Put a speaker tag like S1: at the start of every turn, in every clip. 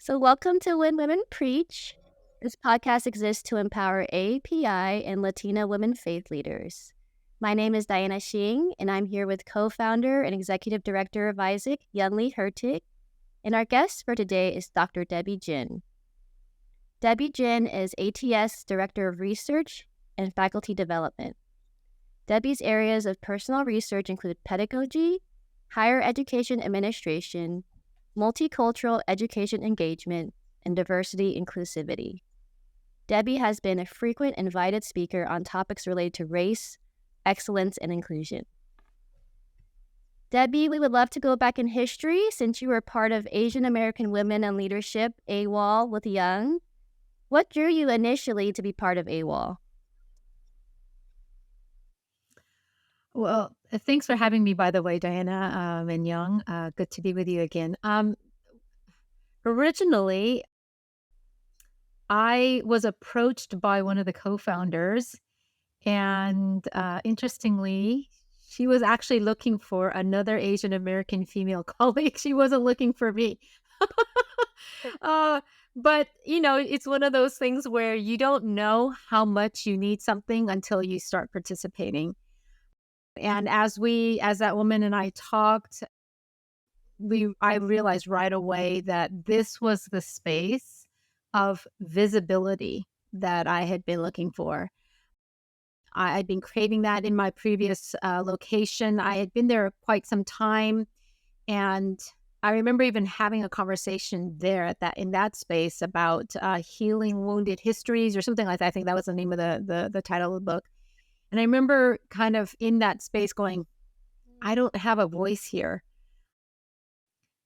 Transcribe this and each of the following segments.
S1: So, welcome to When Women Preach. This podcast exists to empower AAPI and Latina women faith leaders. My name is Diana Shing, and I'm here with co founder and executive director of Isaac, Hertig. And our guest for today is Dr. Debbie Jin. Debbie Jin is ATS Director of Research and Faculty Development. Debbie's areas of personal research include pedagogy, higher education administration, multicultural education engagement, and diversity inclusivity. Debbie has been a frequent invited speaker on topics related to race, excellence, and inclusion. Debbie, we would love to go back in history since you were part of Asian American Women in Leadership, AWOL, with Young. What drew you initially to be part of AWOL?
S2: Well, thanks for having me, by the way, Diana and Young. Good to be with you again. Originally, I was approached by one of the co-founders, and interestingly, she was actually looking for another Asian American female colleague. She wasn't looking for me. But, it's one of those things where you don't know how much you need something until you start participating. And as that woman and I talked, I realized right away that this was the space of visibility that I had been looking for. I'd been craving that in my previous location. I had been there quite some time, and I remember even having a conversation there in that space about healing wounded histories or something like that. I think that was the name of the title of the book. And I remember kind of in that space going, I don't have a voice here.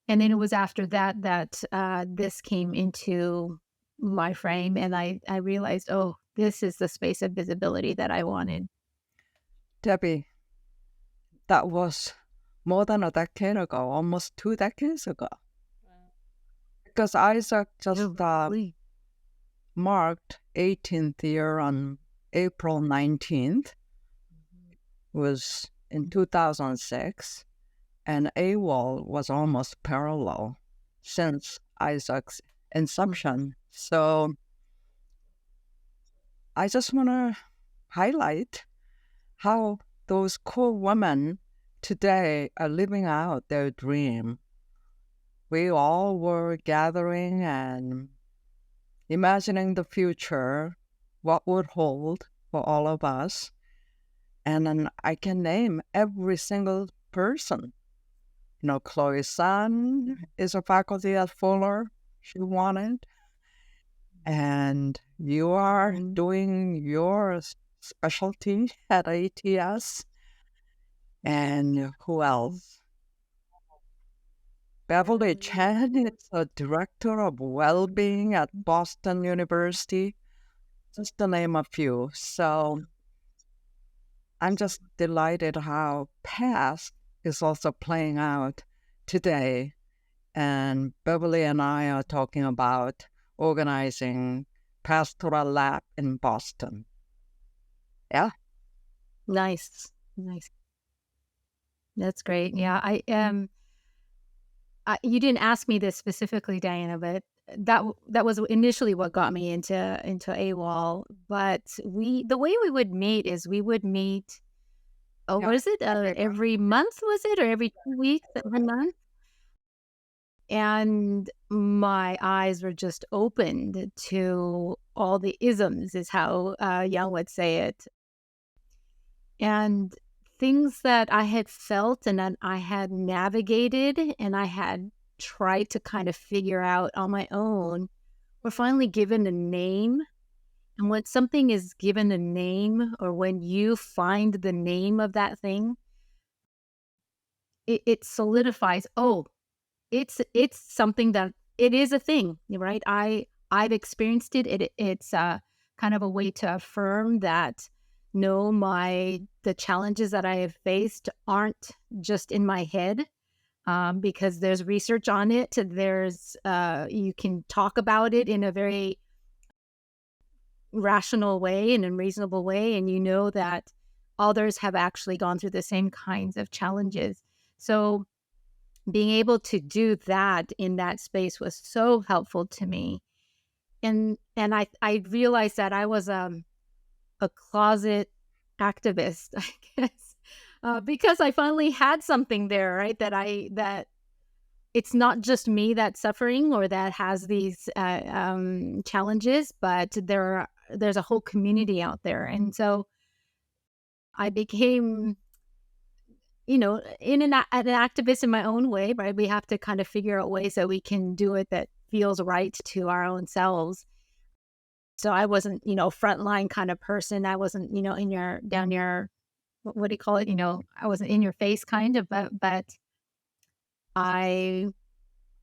S2: And then it was after that this came into my frame, and I realized, oh, this is the space of visibility that I wanted.
S3: Debbie, that was more than a decade ago, almost 2 decades ago. Wow. Because Isaac just marked 18th year on April 19th, was in 2006, and AWOL was almost parallel since Isaac's inception. So I just want to highlight how those cool women today are living out their dream. We all were gathering and imagining the future, what would hold for all of us. And then I can name every single person. Chloe Sun is a faculty at Fuller. She wanted. And you are doing your specialty at ATS. And who else? Beverly Chen is a director of well-being at Boston University, just to name a few. So I'm just delighted how past is also playing out today. And Beverly and I are talking about organizing Pastoral Lab in Boston. Yeah.
S2: Nice. That's great. Yeah, you didn't ask me this specifically, Diana, but that was initially what got me into AWOL. But the way we would meet is we would meet. Oh, what is it? Every month, was it, or every 2 weeks? Every month. And my eyes were just opened to all the isms, is how Young would say it, and things that I had felt and that I had navigated and I had tried to kind of figure out on my own were finally given a name. And when something is given a name, or when you find the name of that thing, it solidifies, oh, it's something that it is a thing, right? I've experienced it. It's kind of a way to affirm that no, the challenges that I have faced aren't just in my head, because there's research on it. There's you can talk about it in a very rational way and a reasonable way, and you know that others have actually gone through the same kinds of challenges. So being able to do that in that space was so helpful to me. And I realized that I was a closet activist, I guess, because I finally had something there, right? That it's not just me that's suffering or that has these challenges, but there's a whole community out there. And so I became, an activist in my own way, right? We have to kind of figure out ways that we can do it that feels right to our own selves. So I wasn't, frontline kind of person. I wasn't, in your down your what do you call it? I wasn't in your face kind of, but I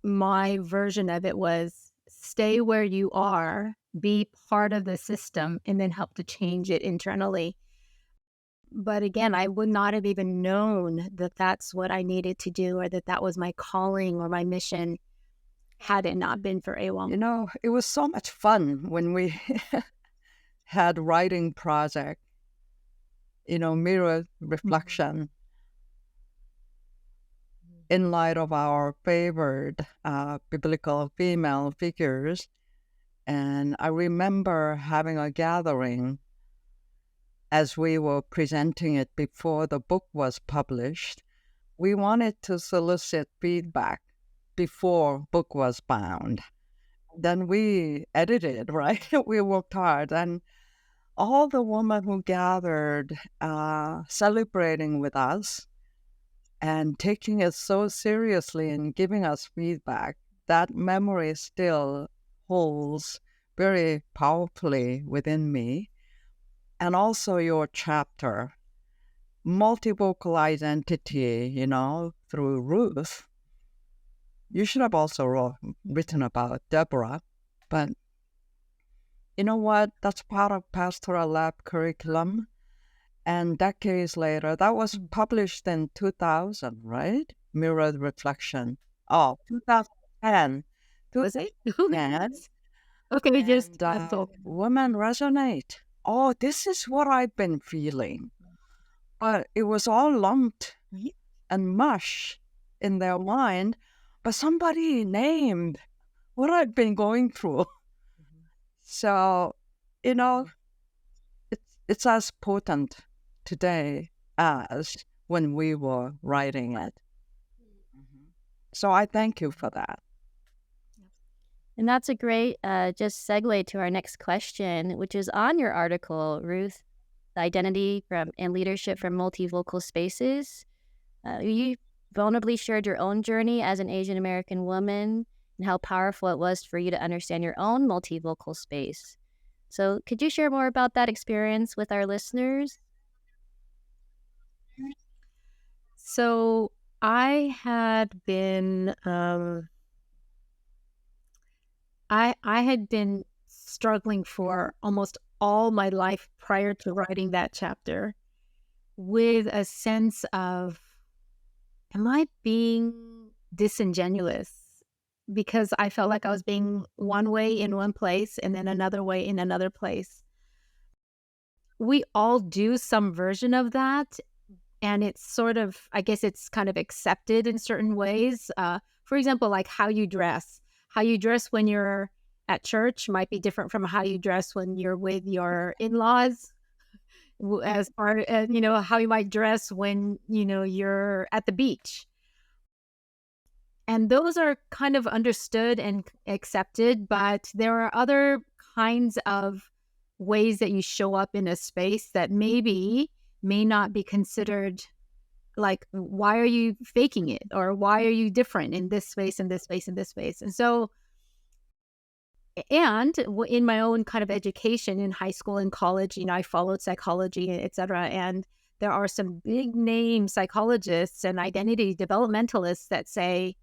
S2: my version of it was stay where you are, be part of the system, and then help to change it internally. But again, I would not have even known that that's what I needed to do or that that was my calling or my mission had it not been for AWOL.
S3: It was so much fun when we had writing project, mirror reflection in light of our favored biblical female figures. And I remember having a gathering as we were presenting it before the book was published. We wanted to solicit feedback before book was bound. Then we edited, right? We worked hard. And all the women who gathered celebrating with us and taking it so seriously and giving us feedback, that memory still holds very powerfully within me. And also your chapter, multivocal identity, through Ruth. You should have also written about Deborah, but you know what? That's part of Pastoral Lab curriculum. And decades later, that was published in 2000, right? Mirrored Reflection. Oh, 2010.
S2: Was it?
S3: 2010.
S2: Okay,
S3: And women resonate. Oh, this is what I've been feeling. But it was all lumped and mush in their mind, but somebody named what I've been going through. So, it's as potent today as when we were writing it. So I thank you for that.
S1: And that's a great just segue to our next question, which is on your article, Ruth, the identity and leadership from multivocal spaces. You vulnerably shared your own journey as an Asian American woman and how powerful it was for you to understand your own multivocal space. So could you share more about that experience with our listeners?
S2: So I had been I had been struggling for almost all my life prior to writing that chapter with a sense of, am I being disingenuous? Because I felt like I was being one way in one place and then another way in another place. We all do some version of that. And it's sort of, I guess it's kind of accepted in certain ways. For example, like how you dress. How you dress when you're at church might be different from how you dress when you're with your in-laws. As far as, how you might dress when, you're at the beach. And those are kind of understood and accepted, but there are other kinds of ways that you show up in a space that may not be considered like, why are you faking it? Or why are you different in this space, in this space, in this space? And so, and in my own kind of education in high school and college, I followed psychology, et cetera. And there are some big name psychologists and identity developmentalists that say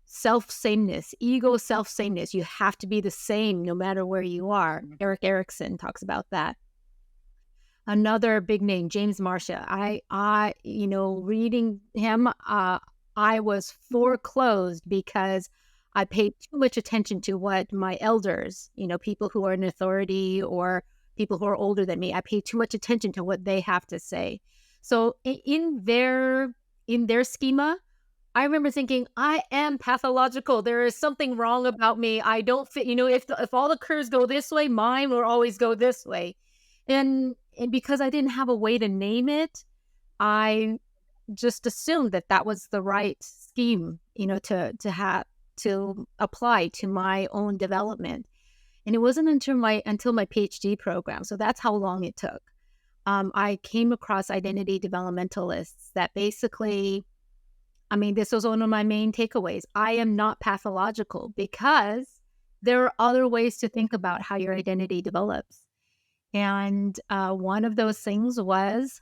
S2: self-sameness, ego self-sameness. You have to be the same no matter where you are. Eric Erickson talks about that. Another big name, James Marcia. I reading him, I was foreclosed because I paid too much attention to what my elders, people who are in authority or people who are older than me, I paid too much attention to what they have to say. So in their schema, I remember thinking, I am pathological. There is something wrong about me. I don't fit. If all the curves go this way, mine will always go this way. And because I didn't have a way to name it, I just assumed that that was the right scheme, to apply to my own development. And it wasn't until my PhD program, so that's how long it took. I came across identity developmentalists that basically, I mean, this was one of my main takeaways. I am not pathological because there are other ways to think about how your identity develops. And one of those things was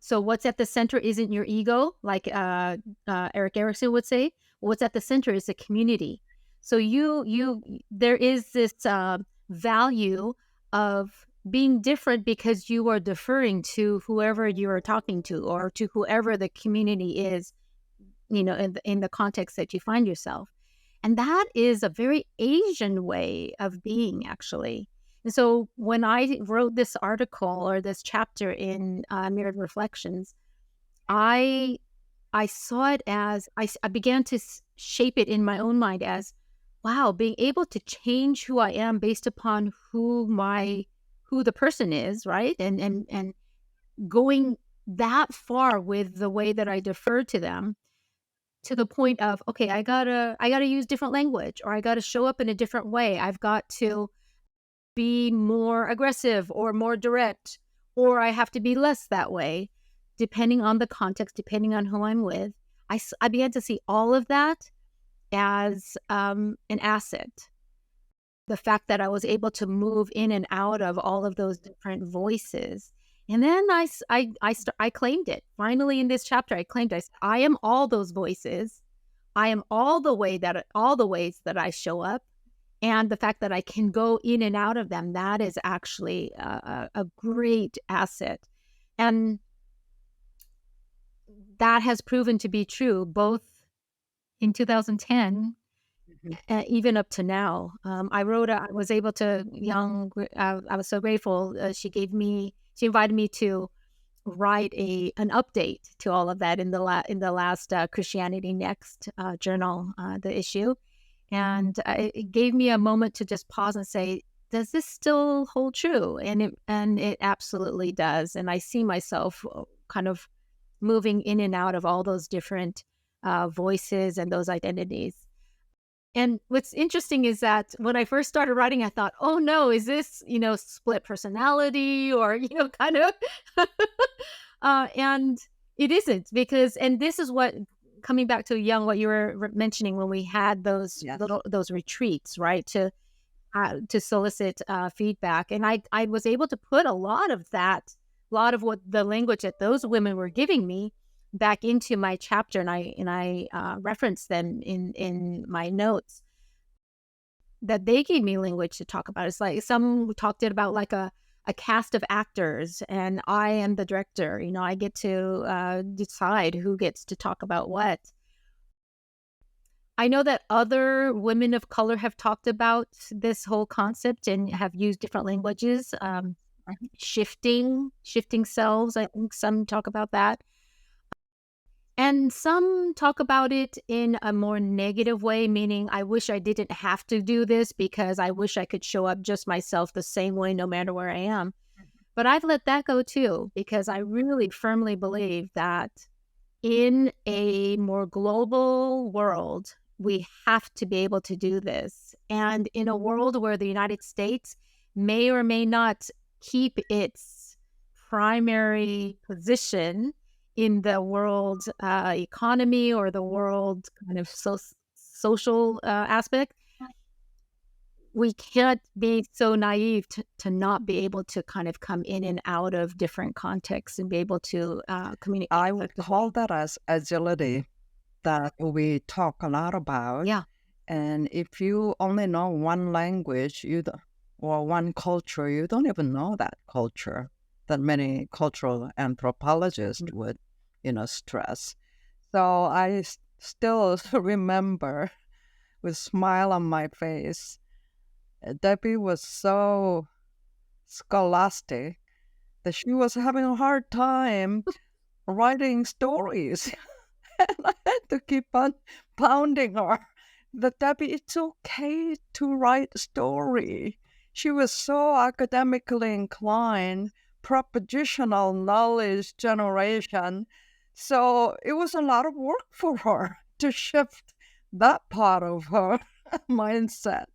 S2: so what's at the center isn't your ego, like Eric Erickson would say. What's at the center is the community. So there is this value of being different because you are deferring to whoever you are talking to, or to whoever the community is, in the context that you find yourself. And that is a very Asian way of being, actually. And so when I wrote this article or this chapter in Mirrored Reflections, I saw it as I began to shape it in my own mind as, wow, being able to change who I am based upon who the person is, right? And going that far with the way that I defer to them, to the point of, okay, I gotta use different language, or I gotta show up in a different way. I've got to be more aggressive or more direct, or I have to be less that way, depending on the context, depending on who I'm with. I began to see all of that as an asset. The fact that I was able to move in and out of all of those different voices. And then I claimed it. Finally, in this chapter, I claimed, I am all those voices. I am all the ways that I show up. And the fact that I can go in and out of them, that is actually a great asset. And that has proven to be true both in 2010, even up to now. I was able to, I was so grateful. She invited me to write an update to all of that in the last Christianity Next journal, the issue. And it gave me a moment to just pause and say, does this still hold true? And it absolutely does. And I see myself kind of moving in and out of all those different voices and those identities. And what's interesting is that when I first started writing, I thought, oh no, is this, split personality, or, kind of, and it isn't, and this is what, coming back to what you were mentioning when we had those those retreats, right? To solicit feedback. And I was able to put a lot of what the language that those women were giving me back into my chapter, and I referenced them in my notes, that they gave me language to talk about. It's like some talked about like a cast of actors, and I am the director. I get to decide who gets to talk about what. I know that other women of color have talked about this whole concept and have used different languages. Shifting selves. I think some talk about that. And some talk about it in a more negative way, meaning I wish I didn't have to do this because I wish I could show up just myself the same way no matter where I am. But I've let that go too, because I really firmly believe that in a more global world, we have to be able to do this. And in a world where the United States may or may not keep its primary position in the world economy, or the world kind of social aspect, we can't be so naive to not be able to kind of come in and out of different contexts and be able to communicate.
S3: I would call that as agility that we talk a lot about.
S2: Yeah.
S3: And if you only know one language, or one culture, you don't even know that culture, that many cultural anthropologists would stress. So I still remember, with smile on my face, Debbie was so scholastic that she was having a hard time writing stories. And I had to keep on pounding her that, Debbie, it's okay to write a story. She was so academically inclined, propositional knowledge generation. So it was a lot of work for her to shift that part of her mindset.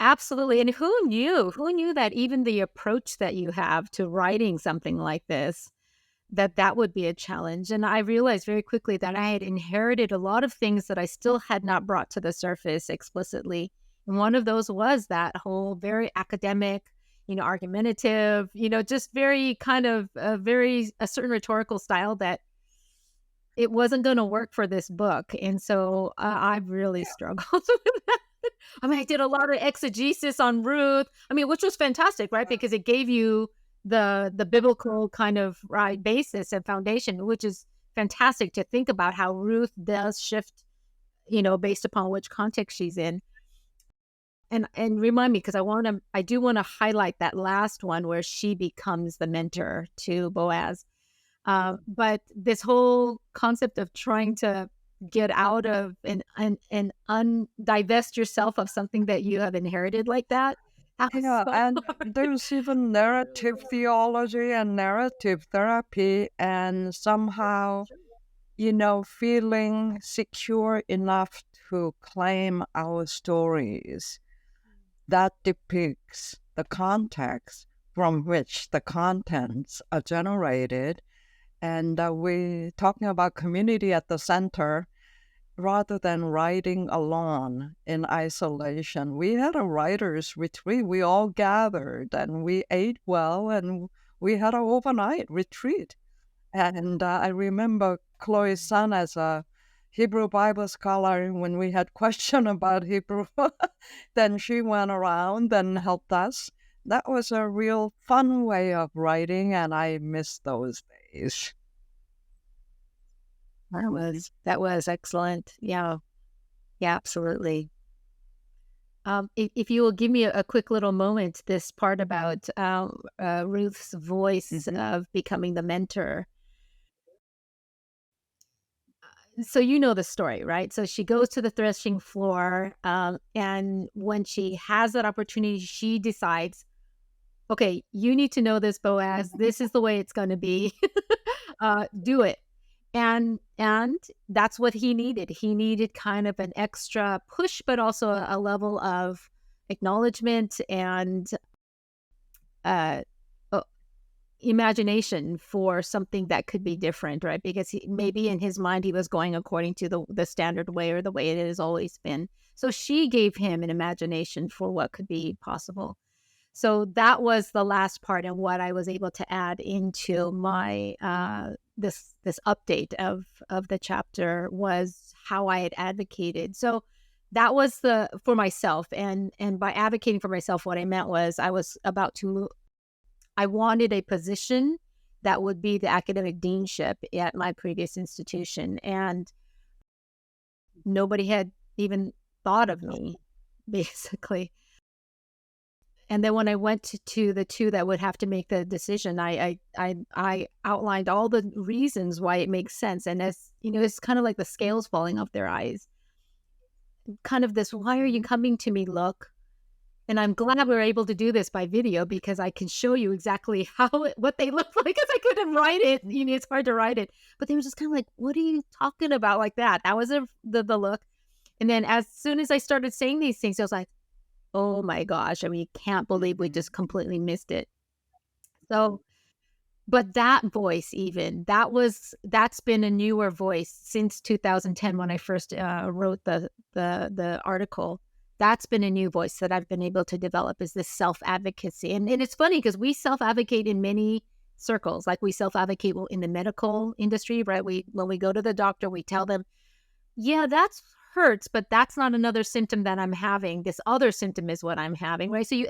S2: Absolutely. And who knew? Who knew that even the approach that you have to writing something like this, that would be a challenge? And I realized very quickly that I had inherited a lot of things that I still had not brought to the surface explicitly. And one of those was that whole very academic, argumentative, just very kind of a certain rhetorical style that it wasn't going to work for this book. And so I really struggled with that. I mean, I did a lot of exegesis on Ruth. I mean, which was fantastic, right? Because it gave you the biblical kind of basis and foundation, which is fantastic to think about how Ruth does shift, based upon which context she's in. And remind me, because I do want to highlight that last one where she becomes the mentor to Boaz. But this whole concept of trying to get out of and divest yourself of something that you have inherited like that.
S3: Yeah,
S2: So
S3: and there's even narrative theology and narrative therapy, and somehow, feeling secure enough to claim our stories that depicts the context from which the contents are generated. And we're talking about community at the center rather than writing alone in isolation. We had a writer's retreat. We all gathered and we ate well and we had an overnight retreat. And I remember Chloe's son as a Hebrew Bible scholar, when we had question about Hebrew, then she went around and helped us. That was a real fun way of writing, and I miss those days.
S2: that was excellent. Yeah, absolutely. If you will give me a quick little moment, this part about Ruth's voice of becoming the mentor. So you know the story, right? So she goes to the threshing floor, and when she has that opportunity, she decides, okay, you need to know this, Boaz. This is the way it's going to be. Do it. And that's what he needed. He needed kind of an extra push, but also a level of acknowledgement and uh, imagination for something that could be different, right? Because maybe in his mind he was going according to the standard way or the way it has always been. So she gave him an imagination for what could be possible. So that was the last part, and what I was able to add into my this update of the chapter was how I had advocated. So that was for myself, and by advocating for myself, what I meant was I was about to move. I wanted a position that would be the academic deanship at my previous institution, and nobody had even thought of me, basically. And then when I went to the two that would have to make the decision, I outlined all the reasons why it makes sense. And as you know, it's kind of like the scales falling off their eyes. Kind of this, why are you coming to me look? And I'm glad we're able to do this by video because I can show you exactly what they look like, because I couldn't write it. It's hard to write it. But they were just kind of like, what are you talking about like that? That was the look. And then as soon as I started saying these things, I was like, oh my gosh, I mean, you can't believe we just completely missed it. So, but that voice, even that's been a newer voice since 2010 when I first wrote the article. That's been a new voice that I've been able to develop, is this self-advocacy. And it's funny because we self-advocate in many circles. Like we self-advocate in the medical industry, right? When we go to the doctor, we tell them, yeah, that's hurts, but that's not another symptom that I'm having. This other symptom is what I'm having, right? So you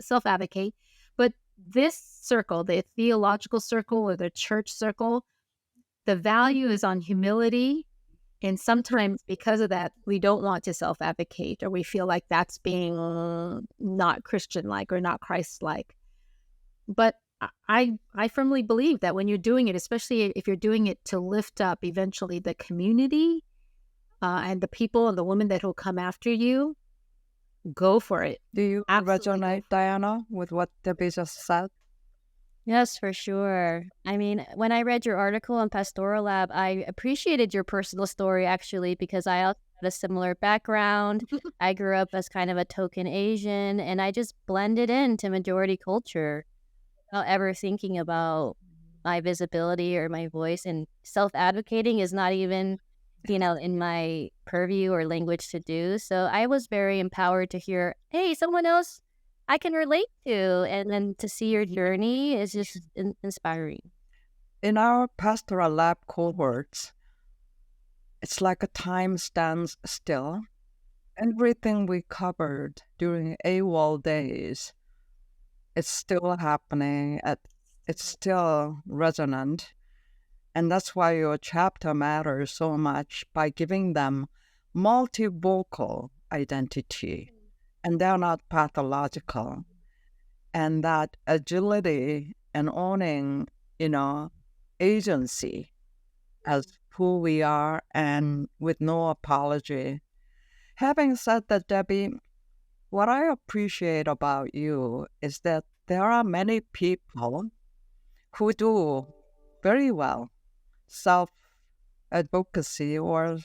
S2: self-advocate. But this circle, the theological circle or the church circle, the value is on humility. And sometimes because of that, we don't want to self-advocate, or we feel like that's being not Christian-like or not Christ-like. But I firmly believe that when you're doing it, especially if you're doing it to lift up eventually the community and the people and the women that will come after you, go for it.
S3: Do you
S2: Absolutely go
S3: resonate, Diana, with what Debbie just said?
S1: Yes, for sure. I mean, when I read your article on Pastoral Lab, I appreciated your personal story actually because I also had a similar background. I grew up as kind of a token Asian and I just blended into majority culture without ever thinking about my visibility or my voice. And self-advocating is not even, in my purview or language to do. So I was very empowered to hear, hey, someone else I can relate to, and then to see your journey is just inspiring.
S3: In our Pastoral Lab cohorts, it's like a time stands still. Everything we covered during AWOL days, it's still happening. It's still resonant. And that's why your chapter matters so much by giving them multivocal identity. And they're not pathological. And that agility and owning, agency as who we are and with no apology. Having said that, Debbie, what I appreciate about you is that there are many people who do very well self advocacy or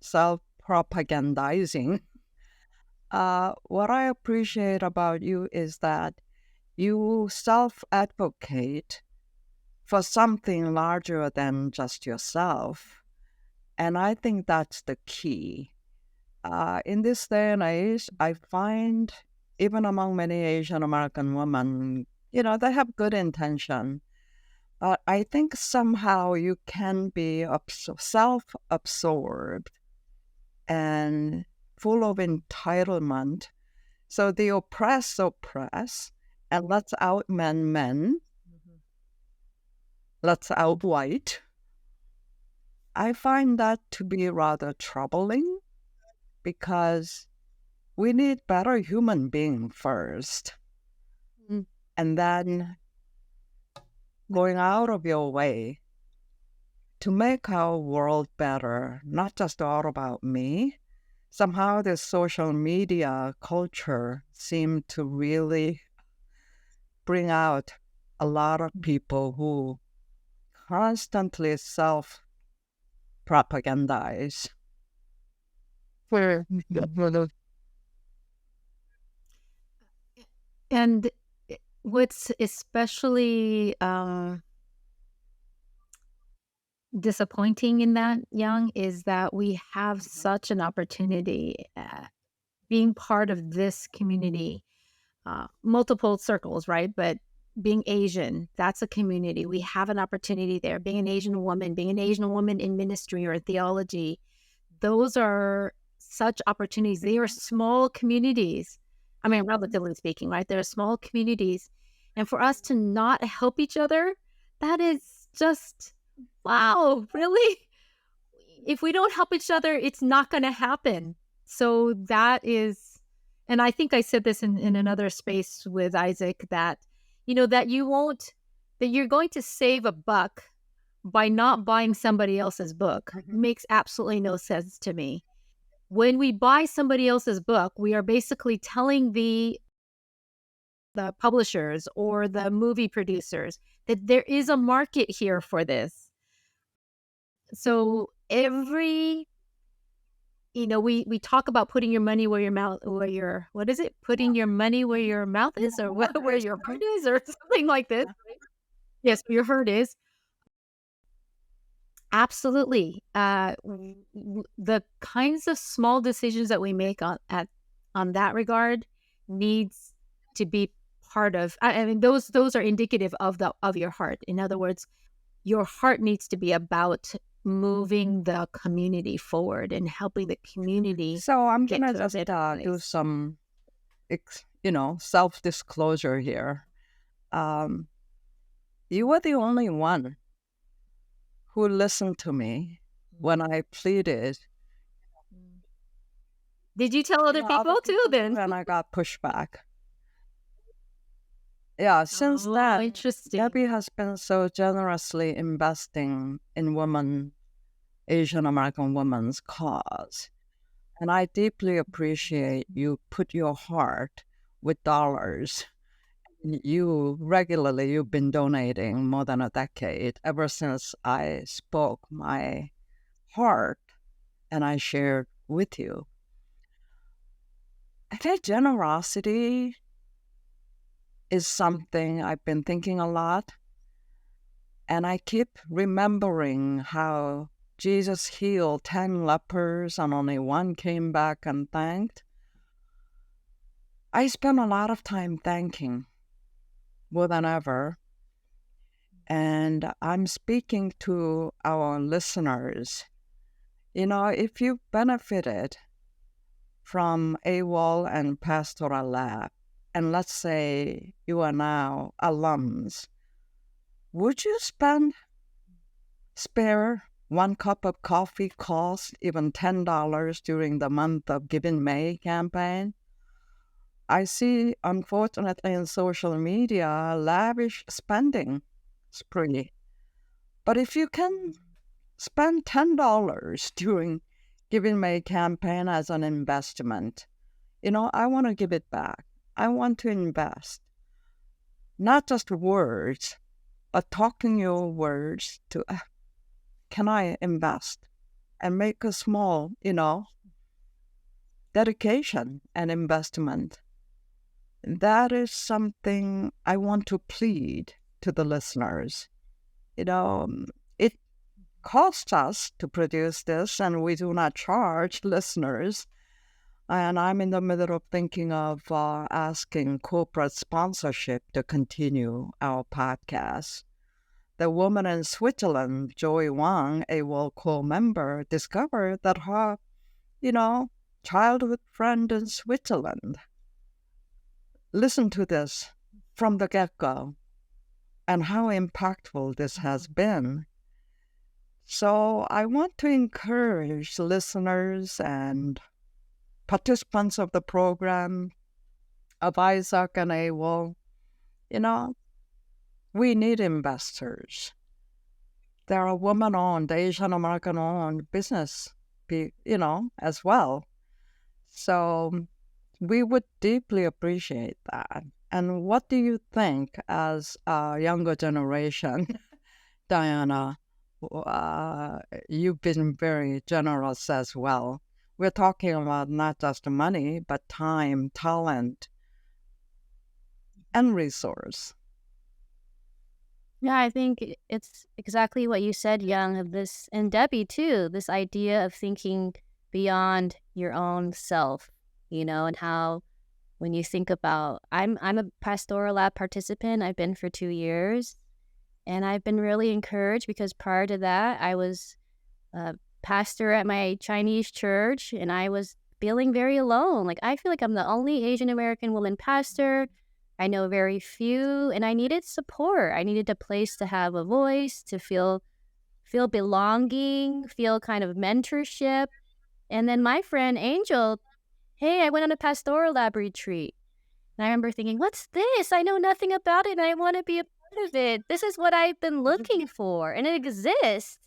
S3: self propagandizing. What I appreciate about you is that you self advocate for something larger than just yourself. And I think that's the key. In this day and age, I find even among many Asian American women, they have good intention. But I think somehow you can be self-absorbed and full of entitlement. So the oppressed oppress, and let's out men, let's out white. I find that to be rather troubling because we need better human being first.
S1: Mm.
S3: And then going out of your way to make our world better, not just all about me. Somehow this social media culture seemed to really bring out a lot of people who constantly self-propagandize.
S2: And what's especially disappointing in that, Young, is that we have such an opportunity being part of this community, multiple circles, right? But being Asian, that's a community. We have an opportunity there. Being an Asian woman in ministry or theology, those are such opportunities. They are small communities. I mean, relatively speaking, right? They're small communities. And for us to not help each other, that is just, wow, really? If we don't help each other, it's not going to happen. So that is, and I think I said this in another space with Isaac, that, that you're going to save a buck by not buying somebody else's book. Makes absolutely no sense to me. When we buy somebody else's book, we are basically telling the publishers or the movie producers that there is a market here for this. So we talk about putting your money where your mouth, what is it? Putting your money where your mouth is, or where your heart is, or something like this. Yes, where your heart is. Absolutely. The kinds of small decisions that we make on that regard needs to be part of. I mean, those are indicative of your heart. In other words, your heart needs to be about moving the community forward and helping the community.
S3: So I'm
S2: get
S3: gonna
S2: to
S3: just
S2: a
S3: do
S2: place.
S3: some, self-disclosure here. You were the only one who listened to me when I pleaded.
S2: Did you tell other people too then?
S3: And I got pushback. Yeah, since
S2: Oh,
S3: then,
S2: interesting.
S3: Debbie has been so generously investing in Asian American women's cause. And I deeply appreciate you put your heart with dollars. You've been donating more than a decade, ever since I spoke my heart and I shared with you. I think generosity is something I've been thinking a lot. And I keep remembering how Jesus healed 10 lepers and only one came back and thanked. I spend a lot of time thanking more than ever. And I'm speaking to our listeners. If you benefited from AWOL and Pastoral Lab, and let's say you are now alums, would you spare one cup of coffee cost even $10 during the month of Giving May campaign? I see, unfortunately, in social media, lavish spending spree. But if you can spend $10 during Giving May campaign as an investment, I want to give it back. I want to invest, not just words, but talking your words to, can I invest and make a small, dedication and investment. That is something I want to plead to the listeners. It costs us to produce this, and we do not charge listeners. And I'm in the middle of thinking of asking corporate sponsorship to continue our podcast. The woman in Switzerland, Joy Wang, a World member, discovered that her, childhood friend in Switzerland. Listen to this from the get-go and how impactful this has been. So I want to encourage listeners and participants of the program of Isaac and AWOL, we need investors. There are women-owned, Asian American-owned business, as well. So we would deeply appreciate that. And what do you think as a younger generation, Diana? You've been very generous as well. We're talking about not just money, but time, talent, and resource.
S1: Yeah, I think it's exactly what you said, Young, of this, and Debbie too, this idea of thinking beyond your own self, and how when you think about, I'm a pastoral lab participant. I've been for 2 years, and I've been really encouraged because prior to that, I was a pastor at my Chinese church, and I was feeling very alone. Like, I feel like I'm the only Asian American woman pastor. I know very few, and I needed support. I needed a place to have a voice, to feel belonging, feel kind of mentorship. And then my friend Angel, hey, I went on a pastoral lab retreat. And I remember thinking, what's this? I know nothing about it, and I want to be a part of it. This is what I've been looking for, and it exists.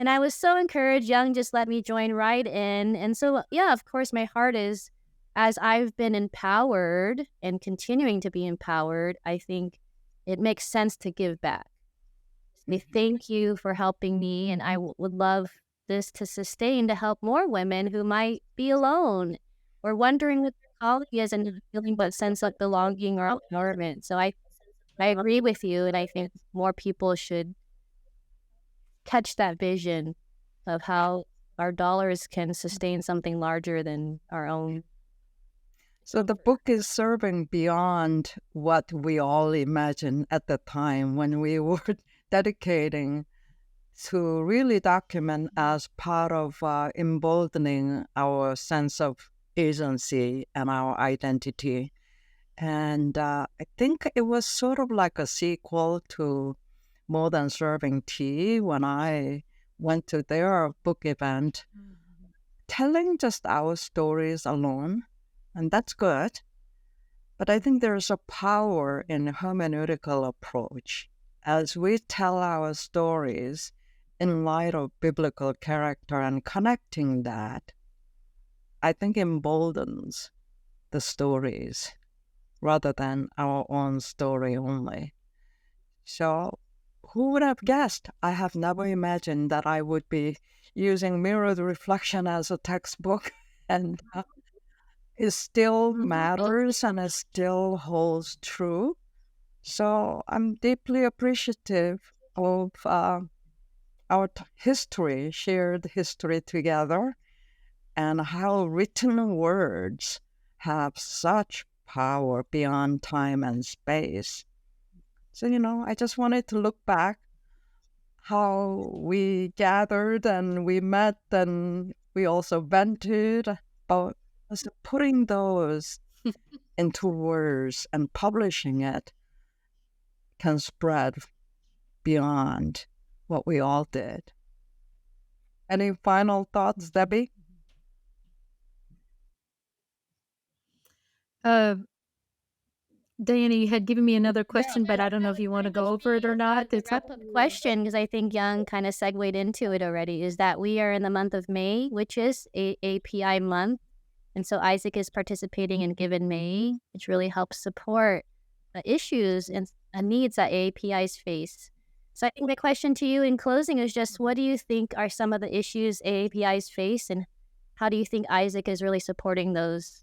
S1: And I was so encouraged. Young just let me join right in. And so, yeah, of course, my heart is, as I've been empowered and continuing to be empowered, I think it makes sense to give back. Thank you for helping me. And I would love this to sustain to help more women who might be alone or wondering what their calling is and feeling what sense of belonging or empowerment. So I agree with you. And I think more people should catch that vision of how our dollars can sustain something larger than our own.
S3: So the book is serving beyond what we all imagined at the time when we were dedicating to really document as part of emboldening our sense of agency and our identity. And I think it was sort of like a sequel to More Than Serving Tea when I went to their book event. Telling just our stories alone, and that's good. But I think there's a power in hermeneutical approach. As we tell our stories in light of biblical character and connecting that, I think emboldens the stories rather than our own story only. So who would have guessed? I have never imagined that I would be using mirrored reflection as a textbook, and it still matters and it still holds true. So I'm deeply appreciative of our history, shared history together, and how written words have such power beyond time and space. So, I just wanted to look back how we gathered and we met and we also vented, but putting those into words and publishing it can spread beyond what we all did. Any final thoughts, Debbie?
S2: Diana, you had given me another question, but I don't know if you want to go over it or not. It's
S1: wrap up question, because I think Young kind of segued into it already, is that we are in the month of May, which is AAPI month. And so Isaac is participating in Give in May, which really helps support the issues and needs that AAPIs face. So I think the question to you in closing is just, what do you think are some of the issues AAPIs face, and how do you think Isaac is really supporting those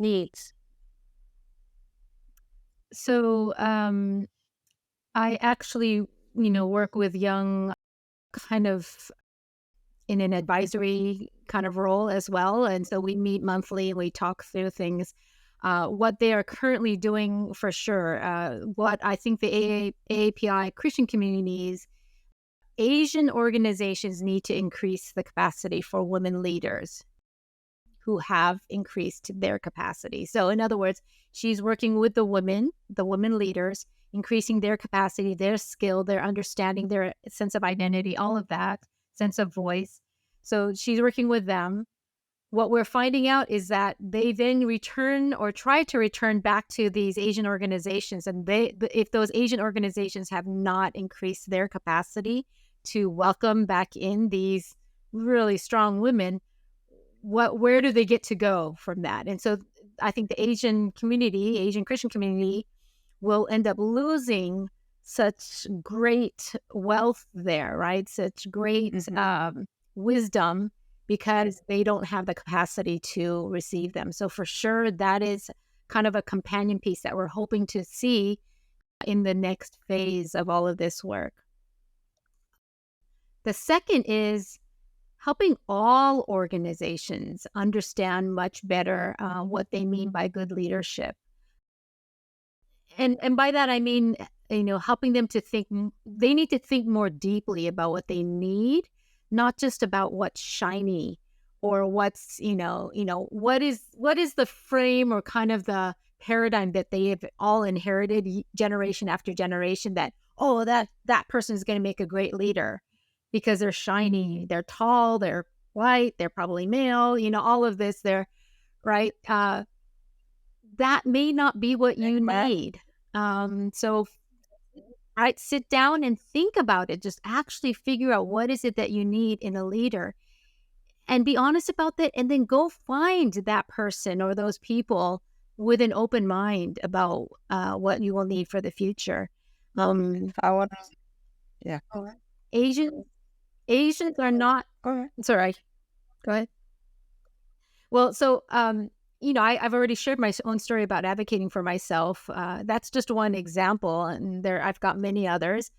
S1: needs?
S2: So I actually, work with Young kind of in an advisory kind of role as well. And so we meet monthly and we talk through things, what they are currently doing for sure. What I think the AAPI Christian communities, Asian organizations need to increase the capacity for women leaders who have increased their capacity. So in other words, she's working with the women leaders, increasing their capacity, their skill, their understanding, their sense of identity, all of that, sense of voice. So she's working with them. What we're finding out is that they then return or try to return back to these Asian organizations. And if those Asian organizations have not increased their capacity to welcome back in these really strong women, where do they get to go from that? And so I think the Asian Christian community will end up losing such great wealth there, right? Such great wisdom, because they don't have the capacity to receive them. So for sure, that is kind of a companion piece that we're hoping to see in the next phase of all of this work. The second is helping all organizations understand much better what they mean by good leadership. And by that, I mean, helping them to think, they need to think more deeply about what they need, not just about what's shiny or what's, what is the frame or kind of the paradigm that they have all inherited generation after generation, that, that person is going to make a great leader because they're shiny, they're tall, they're white, they're probably male, all of this, they're right. That may not be what you need. So, right, sit down and think about it. Just actually figure out what is it that you need in a leader, and be honest about that. And then go find that person or those people with an open mind about what you will need for the future.
S3: I want to, yeah.
S2: Asians are not.
S3: Go ahead.
S2: Sorry. Go ahead. Well, so I've already shared my own story about advocating for myself. That's just one example, and I've got many others.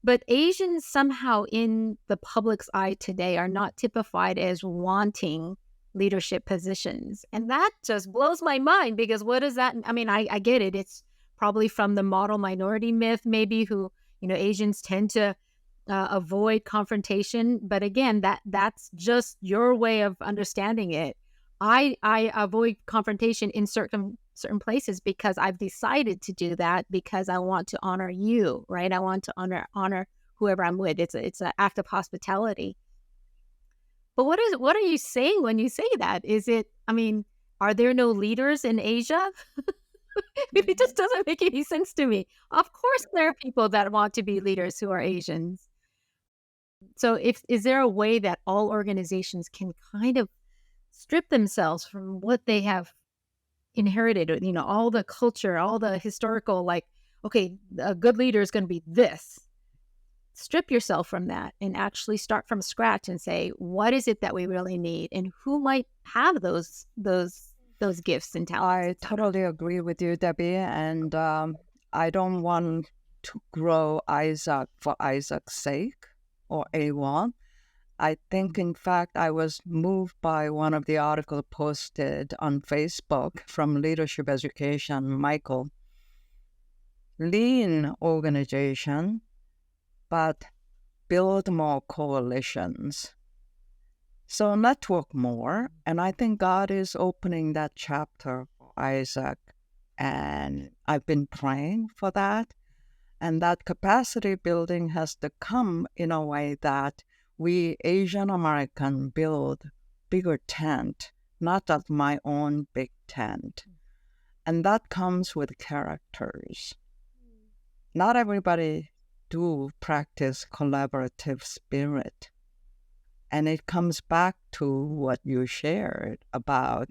S2: But Asians somehow in the public's eye today are not typified as wanting leadership positions. And that just blows my mind, because what does that, I mean, I get it. It's probably from the model minority myth, maybe, who, Asians tend to avoid confrontation. But again, that's just your way of understanding it. I avoid confrontation in certain places because I've decided to do that, because I want to honor you, right? I want to honor whoever I'm with. It's an act of hospitality. But what are you saying when you say that? Is it, I mean, Are there no leaders in Asia? It just doesn't make any sense to me. Of course, there are people that want to be leaders who are Asians. So, is there a way that all organizations can kind of strip themselves from what they have inherited? All the culture, all the historical, like, okay, a good leader is going to be this. Strip yourself from that and actually start from scratch and say, what is it that we really need, and who might have those gifts and talents?
S3: I totally agree with you, Debbie. And I don't want to grow Isaac for Isaac's sake or A1. I think, in fact, I was moved by one of the articles posted on Facebook from Leadership Education, Michael. Lean organization, but build more coalitions. So network more. And I think God is opening that chapter for Isaac. And I've been praying for that. And that capacity building has to come in a way that we Asian American build bigger tent, not just my own big tent. And that comes with characters. Not everybody do practice collaborative spirit. And it comes back to what you shared about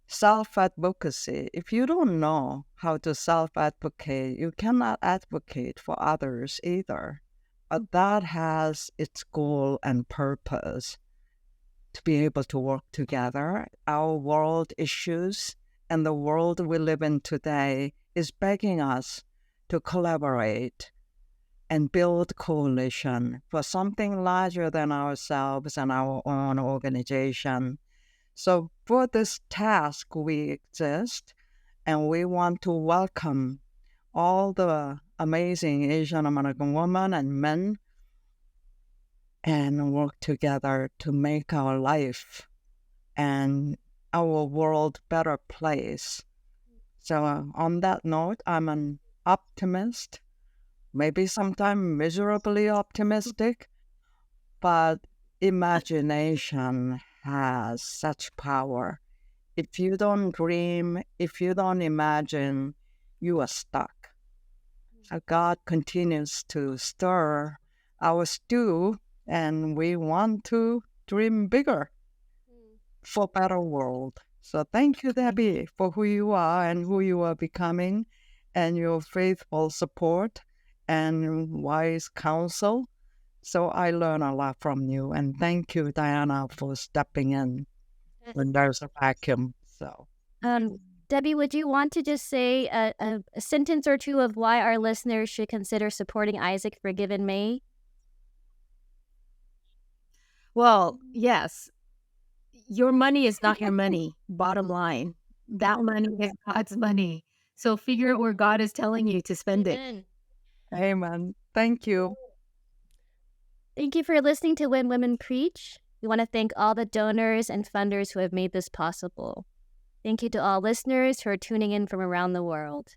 S3: self-advocacy. If you don't know how to self-advocate, you cannot advocate for others either. But that has its goal and purpose to be able to work together. Our world issues and the world we live in today is begging us to collaborate and build coalition for something larger than ourselves and our own organization. So for this task, we exist, and we want to welcome all the amazing Asian American women and men and work together to make our life and our world better place. So on that note, I'm an optimist, maybe sometimes miserably optimistic, but imagination has such power. If you don't dream, if you don't imagine, you are stuck. So God continues to stir our stew, and we want to dream bigger for a better world. So thank you, Debbie, for who you are and who you are becoming, and your faithful support and wise counsel. So I learn a lot from you. And thank you, Diana, for stepping in when there's a vacuum. So,
S1: Debbie, would you want to just say a sentence or two of why our listeners should consider supporting Isaac Forgiven May?
S2: Well, yes. Your money is not your money, bottom line. That money is God's money. So figure out where God is telling you to spend it.
S3: Amen. Thank you.
S1: Thank you for listening to When Women Preach. We want to thank all the donors and funders who have made this possible. Thank you to all listeners who are tuning in from around the world.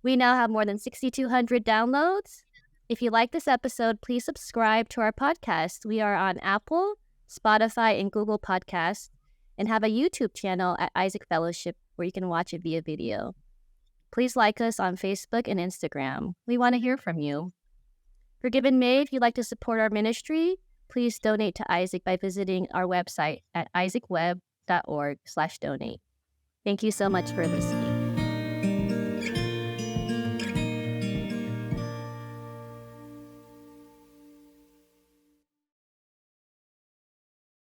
S1: We now have more than 6,200 downloads. If you like this episode, please subscribe to our podcast. We are on Apple, Spotify, and Google Podcasts, and have a YouTube channel at Isaac Fellowship where you can watch it via video. Please like us on Facebook and Instagram. We want to hear from you. Forgiven May, if you'd like to support our ministry, please donate to Isaac by visiting our website at isaacweb.org/donate. Thank you so much for listening.